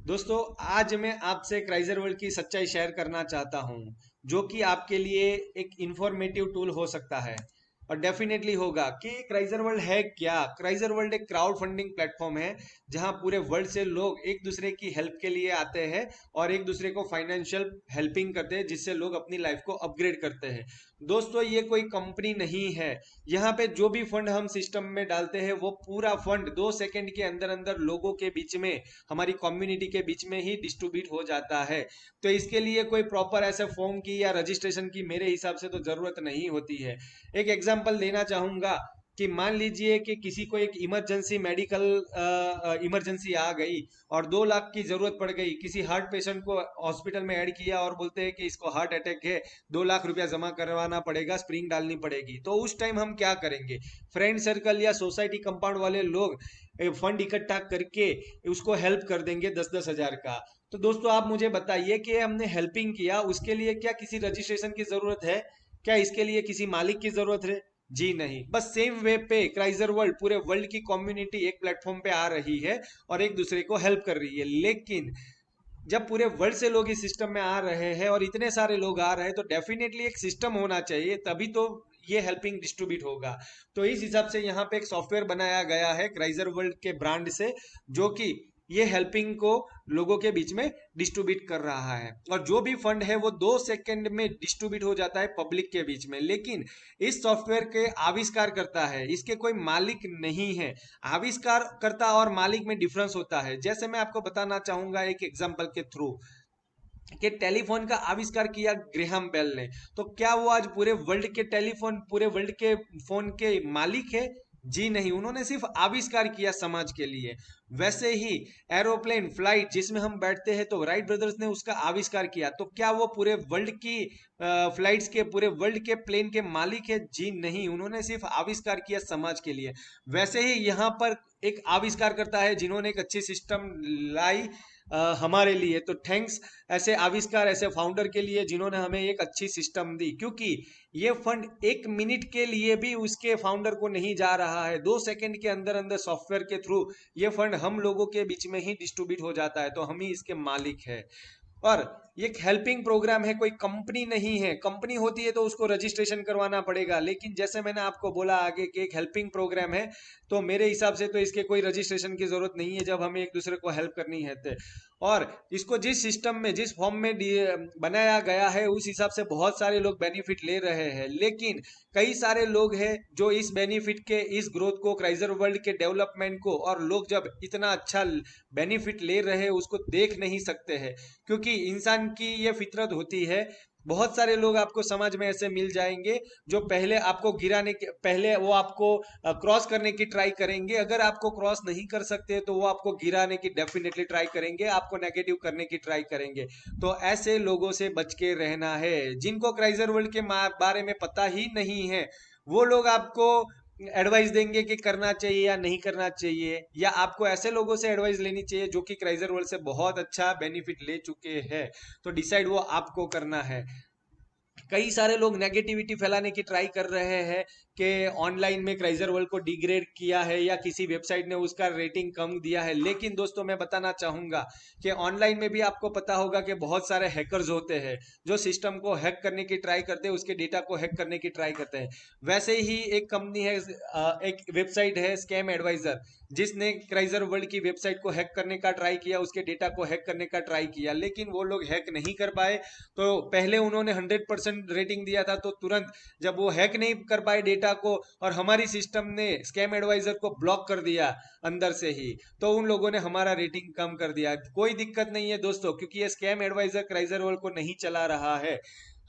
दोस्तों, आज मैं आपसे क्राइजर वर्ल्ड की सच्चाई शेयर करना चाहता हूं, जो कि आपके लिए एक इंफॉर्मेटिव टूल हो सकता है। और डेफिनेटली होगा कि क्राइजर वर्ल्ड है क्या। क्राइजर वर्ल्ड एक क्राउड फंडिंग प्लेटफॉर्म है, जहां पूरे वर्ल्ड से लोग एक दूसरे की हेल्प के लिए आते हैं और एक दूसरे को फाइनेंशियल हेल्पिंग करते हैं, जिससे लोग अपनी लाइफ को अपग्रेड करते हैं। दोस्तों, ये कोई कंपनी नहीं है। यहाँ पे जो भी फंड हम सिस्टम में डालते हैं, वो पूरा फंड 2 सेकंड के अंदर अंदर लोगों के बीच में, हमारी कम्युनिटी के बीच में ही डिस्ट्रीब्यूट हो जाता है। तो इसके लिए कोई प्रॉपर ऐसे फॉर्म की या रजिस्ट्रेशन की मेरे हिसाब से तो जरूरत नहीं होती है। एक एग्जांपल देना चाहूंगा कि मान लीजिए कि किसी को एक इमरजेंसी मेडिकल इमरजेंसी आ गई और 2 लाख की जरूरत पड़ गई। किसी हार्ट पेशेंट को हॉस्पिटल में ऐड किया और बोलते हैं कि इसको हार्ट अटैक है, 2 लाख रुपया जमा करवाना पड़ेगा, स्प्रिंग डालनी पड़ेगी। तो उस टाइम हम क्या करेंगे? फ्रेंड सर्कल या सोसाइटी कंपाउंड वाले लोग फंड इकट्ठा करके उसको हेल्प कर देंगे 10-10 हजार का। तो दोस्तों, आप मुझे बताइए कि हमने हेल्पिंग किया, उसके लिए क्या किसी रजिस्ट्रेशन की जरूरत है? क्या इसके लिए किसी मालिक की जरूरत है? जी नहीं। बस सेम वे पे क्राइजर वर्ल्ड, पूरे वर्ल्ड की कम्युनिटी एक प्लेटफॉर्म पे आ रही है और एक दूसरे को हेल्प कर रही है। लेकिन जब पूरे वर्ल्ड से लोग इस सिस्टम में आ रहे हैं और इतने सारे लोग आ रहे हैं, तो डेफिनेटली एक सिस्टम होना चाहिए, तभी तो ये हेल्पिंग डिस्ट्रीब्यूट होगा। तो इस हिसाब से यहाँ पे एक सॉफ्टवेयर बनाया गया है क्राइजर वर्ल्ड के ब्रांड से, जो कि ये हेल्पिंग को लोगों के बीच में डिस्ट्रीब्यूट कर रहा है। और जो भी फंड है वो 2 सेकंड में डिस्ट्रीब्यूट हो जाता है पब्लिक के बीच में। लेकिन इस सॉफ्टवेयर के आविष्कार करता है, इसके कोई मालिक नहीं है। आविष्कारकर्ता और मालिक में डिफरेंस होता है। जैसे मैं आपको बताना चाहूंगा एक एग्जांपल के थ्रू, कि टेलीफोन का आविष्कार किया ग्रेहम बेल ने। तो क्या वो आज पूरे वर्ल्ड के टेलीफोन, पूरे वर्ल्ड के फोन के मालिक है? जी नहीं, उन्होंने सिर्फ आविष्कार किया समाज के लिए। वैसे ही एरोप्लेन फ्लाइट जिसमें हम बैठते हैं, तो राइट ब्रदर्स ने उसका आविष्कार किया। तो क्या वो पूरे वर्ल्ड की फ्लाइट्स के, पूरे वर्ल्ड के प्लेन के मालिक है? जी नहीं, उन्होंने सिर्फ आविष्कार किया समाज के लिए। वैसे ही यहाँ पर एक आविष्कार करता है जिन्होंने एक अच्छी सिस्टम लाई हमारे लिए। तो थैंक्स ऐसे आविष्कार, ऐसे फाउंडर के लिए जिन्होंने हमें एक अच्छी सिस्टम दी। क्योंकि ये फंड 1 मिनट के लिए भी उसके फाउंडर को नहीं जा रहा है, 2 सेकंड के अंदर अंदर सॉफ्टवेयर के थ्रू ये फंड हम लोगों के बीच में ही डिस्ट्रीब्यूट हो जाता है। तो हम ही इसके मालिक है। और ये एक हेल्पिंग प्रोग्राम है, कोई कंपनी नहीं है। कंपनी होती है तो उसको रजिस्ट्रेशन करवाना पड़ेगा, लेकिन जैसे मैंने आपको बोला आगे कि एक हेल्पिंग प्रोग्राम है, तो मेरे हिसाब से तो इसके कोई रजिस्ट्रेशन की जरूरत नहीं है, जब हमें एक दूसरे को हेल्प करनी है तो। और इसको जिस सिस्टम में, जिस फॉर्म में बनाया गया है, उस हिसाब से बहुत सारे लोग बेनिफिट ले रहे हैं। लेकिन कई सारे लोग हैं जो इस बेनिफिट के, इस ग्रोथ को, क्राइजर वर्ल्ड के डेवलपमेंट को, और लोग जब इतना अच्छा बेनिफिट ले रहे हैं उसको देख नहीं सकते हैं। क्योंकि इंसान की ये फितरत होती है। बहुत सारे लोग आपको समाज में ऐसे मिल जाएंगे जो पहले आपको गिराने के, पहले वो आपको क्रॉस करने की ट्राई करेंगे। अगर आपको क्रॉस नहीं कर सकते तो वो आपको गिराने की डेफिनेटली ट्राई करेंगे, आपको नेगेटिव करने की ट्राई करेंगे। तो ऐसे लोगों से बच के रहना है। जिनको क्राइजर वर्ल्ड के बारे में पता ही नहीं है, वो लोग आपको एडवाइस देंगे कि करना चाहिए या नहीं करना चाहिए, या आपको ऐसे लोगों से एडवाइस लेनी चाहिए जो कि क्राइजर वर्ल्ड से बहुत अच्छा बेनिफिट ले चुके हैं। तो डिसाइड वो आपको करना है। कई सारे लोग नेगेटिविटी फैलाने की ट्राई कर रहे हैं कि ऑनलाइन में क्राइजर वर्ल्ड को डिग्रेड किया है, या किसी वेबसाइट ने उसका रेटिंग कम दिया है। लेकिन दोस्तों, मैं बताना चाहूंगा कि ऑनलाइन में भी आपको पता होगा कि बहुत सारे हैकर्स होते हैं जो सिस्टम को हैक करने की ट्राई करते हैं, उसके डेटा को हैक करने की ट्राई करते हैं। वैसे ही एक कंपनी है, एक वेबसाइट है स्कैम एडवाइजर, जिसने क्राइजर वर्ल्ड की वेबसाइट को हैक करने का ट्राई किया, उसके डेटा को हैक करने का ट्राई किया, लेकिन वो लोग हैक नहीं कर पाए। तो पहले उन्होंने 100% रेटिंग दिया था, तो तुरंत जब वो हैक नहीं कर पाए डेटा को, और हमारी सिस्टम ने स्कैम एडवाइजर को ब्लॉक कर दिया अंदर से ही, तो उन लोगों ने हमारा रेटिंग कम कर दिया। कोई दिक्कत नहीं है दोस्तों, क्योंकि ये स्कैम एडवाइजर क्राइजर वर्ल्ड को नहीं चला रहा है।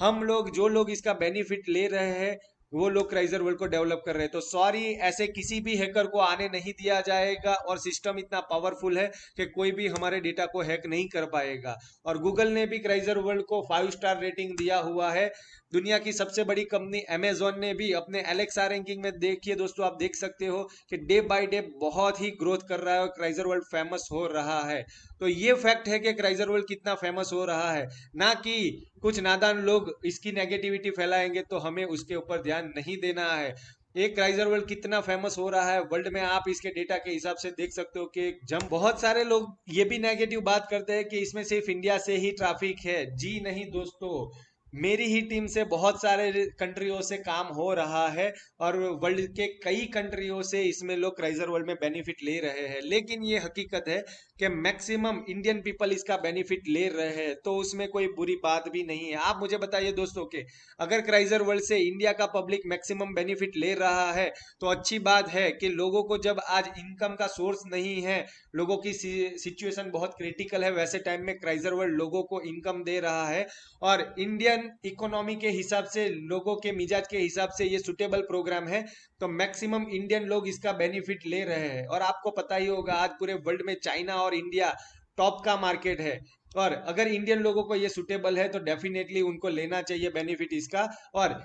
हम लोग, जो लोग इसका बेनिफिट ले रहे हैं, वो लोग क्राइजर वर्ल्ड को डेवलप कर रहे हैं। तो सॉरी, ऐसे किसी भी हैकर को आने नहीं दिया जाएगा, और सिस्टम इतना पावरफुल है कि कोई भी हमारे डेटा को हैक नहीं कर पाएगा। और गूगल ने भी क्राइजर वर्ल्ड को 5 स्टार रेटिंग दिया हुआ है। दुनिया की सबसे बड़ी कंपनी अमेजोन ने भी अपने एलेक्सा रैंकिंग में, देखिए दोस्तों, आप देख सकते हो कि डे बाय डे बहुत ही ग्रोथ कर रहा है और क्राइजर वर्ल्ड फेमस हो रहा है। तो ये फैक्ट है कि क्राइजर वर्ल्ड कितना फेमस हो रहा है, ना कि कुछ नादान लोग इसकी नेगेटिविटी फैलाएंगे तो हमें उसके ऊपर ध्यान नहीं देना है। एक क्राइजर वर्ल्ड कितना फेमस हो रहा है वर्ल्ड में, आप इसके डेटा के हिसाब से देख सकते हो कि जम बहुत सारे लोग ये भी नेगेटिव बात करते हैं कि इसमें सिर्फ इंडिया से ही ट्रैफिक है। जी नहीं दोस्तों, मेरी ही टीम से बहुत सारे कंट्रियों से काम हो रहा है और वर्ल्ड के कई कंट्रियों से इसमें लोग क्राइजर वर्ल्ड में बेनिफिट ले रहे हैं। लेकिन ये हकीकत है कि मैक्सिमम इंडियन पीपल इसका बेनिफिट ले रहे हैं, तो उसमें कोई बुरी बात भी नहीं है। आप मुझे बताइए दोस्तों के अगर क्राइजर वर्ल्ड से इंडिया का पब्लिक मैक्सिमम बेनिफिट ले रहा है तो अच्छी बात है कि लोगों को जब आज इनकम का सोर्स नहीं है, लोगों की सिचुएशन बहुत क्रिटिकल है, वैसे टाइम में क्राइजर वर्ल्ड लोगों को इनकम दे रहा है और इंडियन इकोनॉमी के हिसाब से, लोगों के मिजाज के हिसाब से ये सुटेबल प्रोग्राम है, तो मैक्सिमम इंडियन लोग इसका बेनिफिट ले रहे हैं। और आपको पता ही होगा आज पूरे वर्ल्ड में चाइना और इंडिया टॉप का मार्केट है और अगर इंडियन लोगों को ये सुटेबल है तो डेफिनेटली उनको लेना चाहिए बेनिफिट इसका। और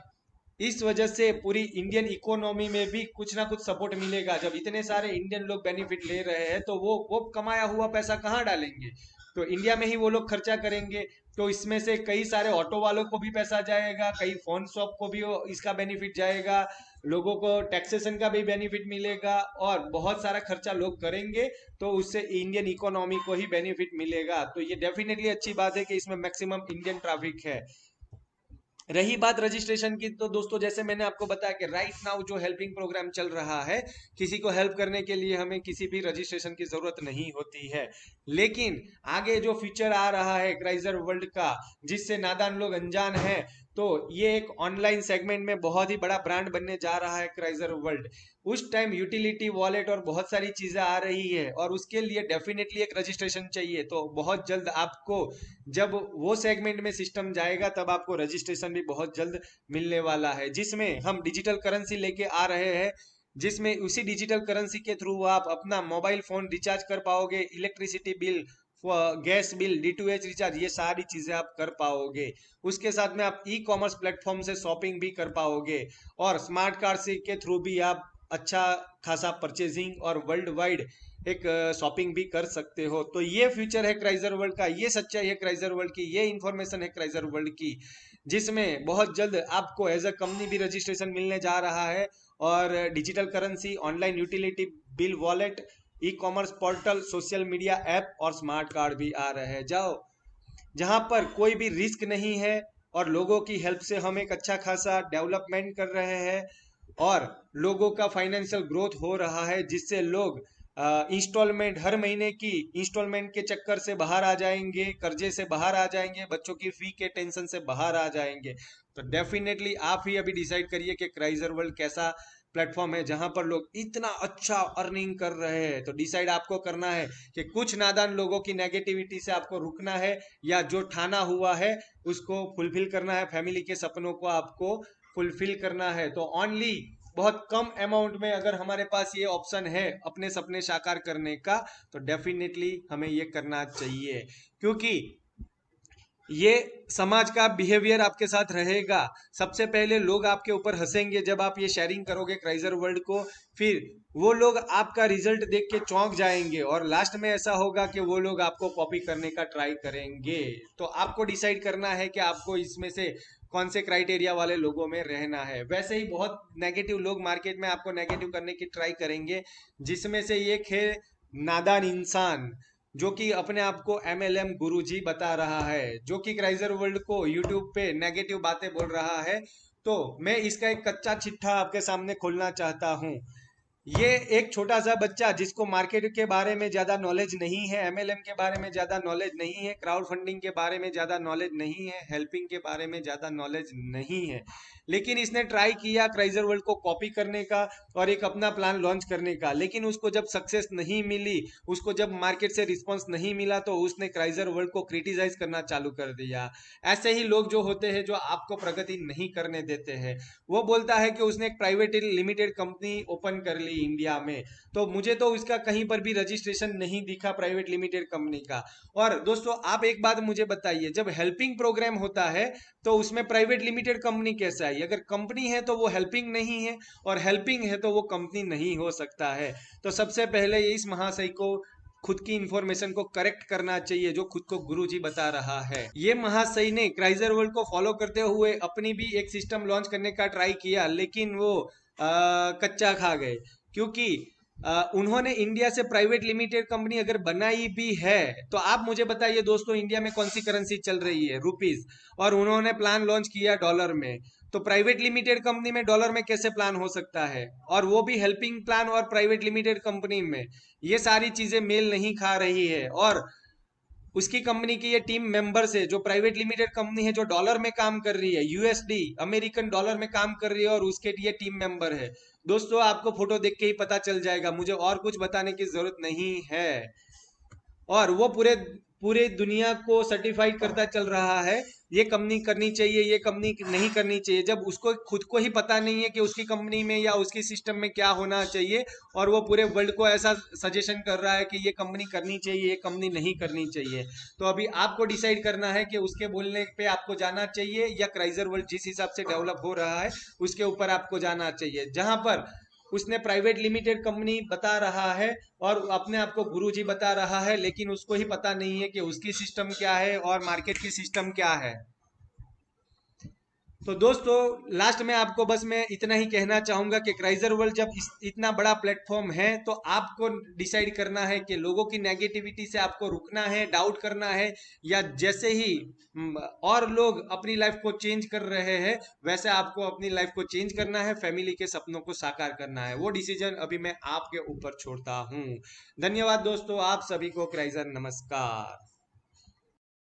इस वजह से पूरी इंडियन इकोनॉमी में भी कुछ ना कुछ सपोर्ट मिलेगा। जब इतने सारे इंडियन लोग बेनिफिट ले रहे हैं तो वो कमाया हुआ पैसा कहाँ डालेंगे, तो इंडिया में ही वो लोग खर्चा करेंगे। तो इसमें से कई सारे ऑटो वालों को भी पैसा जाएगा, कई फोन शॉप को भी इसका बेनिफिट जाएगा, लोगों को टैक्सेशन का भी बेनिफिट मिलेगा और बहुत सारा खर्चा लोग करेंगे, तो उससे इंडियन इकोनॉमी को ही बेनिफिट मिलेगा। तो ये डेफिनेटली अच्छी बात है कि इसमें मैक्सिमम इंडियन ट्रैफिक है। रही बात रजिस्ट्रेशन की, तो दोस्तों जैसे मैंने आपको बताया कि राइट नाउ जो हेल्पिंग प्रोग्राम चल रहा है, किसी को हेल्प करने के लिए हमें किसी भी रजिस्ट्रेशन की जरूरत नहीं होती है। लेकिन आगे जो फीचर आ रहा है क्राइजर वर्ल्ड का, जिससे नादान लोग अनजान हैं, तो ये एक ऑनलाइन सेगमेंट में बहुत ही बड़ा ब्रांड बनने जा रहा है क्राइजर वर्ल्ड। उस टाइम यूटिलिटी वॉलेट और बहुत सारी चीजें आ रही है और उसके लिए डेफिनेटली एक रजिस्ट्रेशन चाहिए। तो बहुत जल्द आपको जब वो सेगमेंट में सिस्टम जाएगा तब आपको रजिस्ट्रेशन भी बहुत जल्द मिलने वाला है, जिसमें हम डिजिटल करेंसी लेके आ रहे हैं, जिसमें उसी डिजिटल करेंसी के थ्रू आप अपना मोबाइल फोन रिचार्ज कर पाओगे, electricity bill, gas bill, D2H recharge, ये सारी चीजें आप कर पाओगे। उसके साथ में आप ई कॉमर्स प्लेटफॉर्म से शॉपिंग भी कर पाओगे और स्मार्ट कार्ड से के थ्रू भी आप अच्छा खासा परचेजिंग और वर्ल्ड वाइड एक शॉपिंग भी कर सकते हो। तो ये फ्यूचर है क्राइजर वर्ल्ड का, ये सच्चाई है क्राइजर वर्ल्ड की, ये इंफॉर्मेशन है क्राइजर वर्ल्ड की, जिसमें बहुत जल्द आपको एज अ कंपनी भी रजिस्ट्रेशन मिलने जा रहा है और digital currency, online utility bill wallet, e commerce portal, social media app और स्मार्ट कार्ड भी आ रहे हैं। जाओ जहां पर कोई भी रिस्क नहीं है और लोगों की हेल्प से हम एक अच्छा खासा डेवलपमेंट कर रहे हैं और लोगों का फाइनेंशियल ग्रोथ हो रहा है, जिससे लोग इंस्टॉलमेंट, हर महीने की इंस्टॉलमेंट के चक्कर से बाहर आ जाएंगे, कर्जे से बाहर आ जाएंगे, बच्चों की फी के टेंशन से बाहर आ जाएंगे। तो डेफिनेटली आप ही अभी डिसाइड करिए कि क्राइजर वर्ल्ड कैसा प्लेटफॉर्म है जहां पर लोग इतना अच्छा अर्निंग कर रहे हैं। तो डिसाइड आपको करना है कि कुछ नादान लोगों की नेगेटिविटी से आपको रुकना है या जो ठाना हुआ है उसको फुलफिल करना है, फैमिली के सपनों को आपको फुलफिल करना है। तो ओनली बहुत कम अमाउंट में अगर हमारे पास ये ऑप्शन है अपने सपने साकार करने का, तो डेफिनेटली हमें ये करना चाहिए, क्योंकि ये समाज का बिहेवियर आपके साथ रहेगा। सबसे पहले लोग आपके ऊपर हंसेंगे जब आप ये शेयरिंग करोगे क्राइजर वर्ल्ड को, फिर वो लोग आपका रिजल्ट देख के चौंक जाएंगे और लास्ट में ऐसा होगा कि वो लोग आपको कॉपी करने का ट्राई करेंगे। तो आपको डिसाइड करना है कि आपको इसमें से कौन से क्राइटेरिया वाले लोगों में रहना है। वैसे ही बहुत नेगेटिव लोग मार्केट में आपको नेगेटिव करने की ट्राई करेंगे, जिसमें से एक है नादान इंसान, जो कि अपने आप को MLM गुरुजी बता रहा है, जो कि क्राइजर वर्ल्ड को यूट्यूब पे नेगेटिव बातें बोल रहा है। तो मैं इसका एक कच्चा चिट्ठा आपके सामने खोलना चाहता हूँ। ये एक छोटा सा बच्चा जिसको मार्केट के बारे में ज्यादा नॉलेज नहीं है, MLM के बारे में ज्यादा नॉलेज नहीं है, क्राउड फंडिंग के बारे में ज्यादा नॉलेज नहीं है, हेल्पिंग के बारे में ज्यादा नॉलेज नहीं है, लेकिन इसने ट्राई किया क्राइजर वर्ल्ड को कॉपी करने का और एक अपना प्लान लॉन्च करने का। लेकिन उसको जब सक्सेस नहीं मिली, उसको जब मार्केट से रिस्पॉन्स नहीं मिला, तो उसने क्राइजर वर्ल्ड को क्रिटिसाइज करना चालू कर दिया। ऐसे ही लोग जो होते हैं जो आपको प्रगति नहीं करने देते हैं, वो बोलता है कि उसने एक प्राइवेट लिमिटेड कंपनी ओपन कर ली इंडिया में, तो मुझे तो उसका कहीं पर भी रजिस्ट्रेशन नहीं दिखा प्राइवेट लिमिटेड कंपनी का। और दोस्तों आप एक बात मुझे बताइए, जब हेल्पिंग प्रोग्राम होता है तो उसमें प्राइवेट लिमिटेड कंपनी कैसे आई? अगर कंपनी है तो वो हेल्पिंग नहीं है और हेल्पिंग है तो वो कंपनी नहीं हो सकता है। तो सबसे पहले इस महाशय को खुद की इंफॉर्मेशन को करेक्ट करना चाहिए जो खुद को गुरुजी बता रहा है। ये महाशय ने क्राइजर वर्ल्ड को फॉलो करते हुए अपनी भी एक सिस्टम लॉन्च करने का ट्राई किया, लेकिन वो कच्चा खा गए, क्योंकि उन्होंने इंडिया से प्राइवेट लिमिटेड कंपनी अगर बनाई भी है तो आप मुझे बताइए दोस्तों, इंडिया में कौन सी करेंसी चल रही है? रुपीज। और उन्होंने प्लान लॉन्च किया डॉलर में, तो प्राइवेट लिमिटेड कंपनी में डॉलर में कैसे प्लान हो सकता है? और वो भी हेल्पिंग प्लान और प्राइवेट लिमिटेड कंपनी में। ये सारी चीजें मेल नहीं खा रही है। और उसकी कंपनी की ये टीम मेंबर्स है, जो प्राइवेट लिमिटेड कंपनी है, जो डॉलर में काम कर रही है, यूएसडी अमेरिकन डॉलर में काम कर रही है, और उसके ये टीम मेंबर है। दोस्तों आपको फोटो देख के ही पता चल जाएगा, मुझे और कुछ बताने की जरूरत नहीं है। और वो पूरे पूरे दुनिया को सर्टिफाइड करता चल रहा है, ये कंपनी करनी चाहिए, ये कंपनी नहीं करनी चाहिए, जब उसको खुद को ही पता नहीं है कि उसकी कंपनी में या उसकी सिस्टम में क्या होना चाहिए। और वो पूरे वर्ल्ड को ऐसा सजेशन कर रहा है कि ये कंपनी करनी चाहिए, ये कंपनी नहीं करनी चाहिए। तो अभी आपको डिसाइड करना है कि उसके बोलने पे आपको जाना चाहिए, या क्राइजर वर्ल्ड जिस हिसाब से डेवलप हो रहा है उसके ऊपर आपको जाना चाहिए, जहां पर उसने प्राइवेट लिमिटेड कंपनी बता रहा है और अपने आप को गुरुजी बता रहा है, लेकिन उसको ही पता नहीं है कि उसकी सिस्टम क्या है और मार्केट की सिस्टम क्या है। तो दोस्तों लास्ट में आपको बस मैं इतना ही कहना चाहूंगा कि क्राइजर वर्ल्ड जब इतना बड़ा प्लेटफॉर्म है, तो आपको डिसाइड करना है कि लोगों की नेगेटिविटी से आपको रुकना है, डाउट करना है, या जैसे ही और लोग अपनी लाइफ को चेंज कर रहे हैं वैसे आपको अपनी लाइफ को चेंज करना है, फैमिली के सपनों को साकार करना है। वो डिसीजन अभी मैं आपके ऊपर छोड़ता हूँ। धन्यवाद दोस्तों, आप सभी को क्राइजर नमस्कार।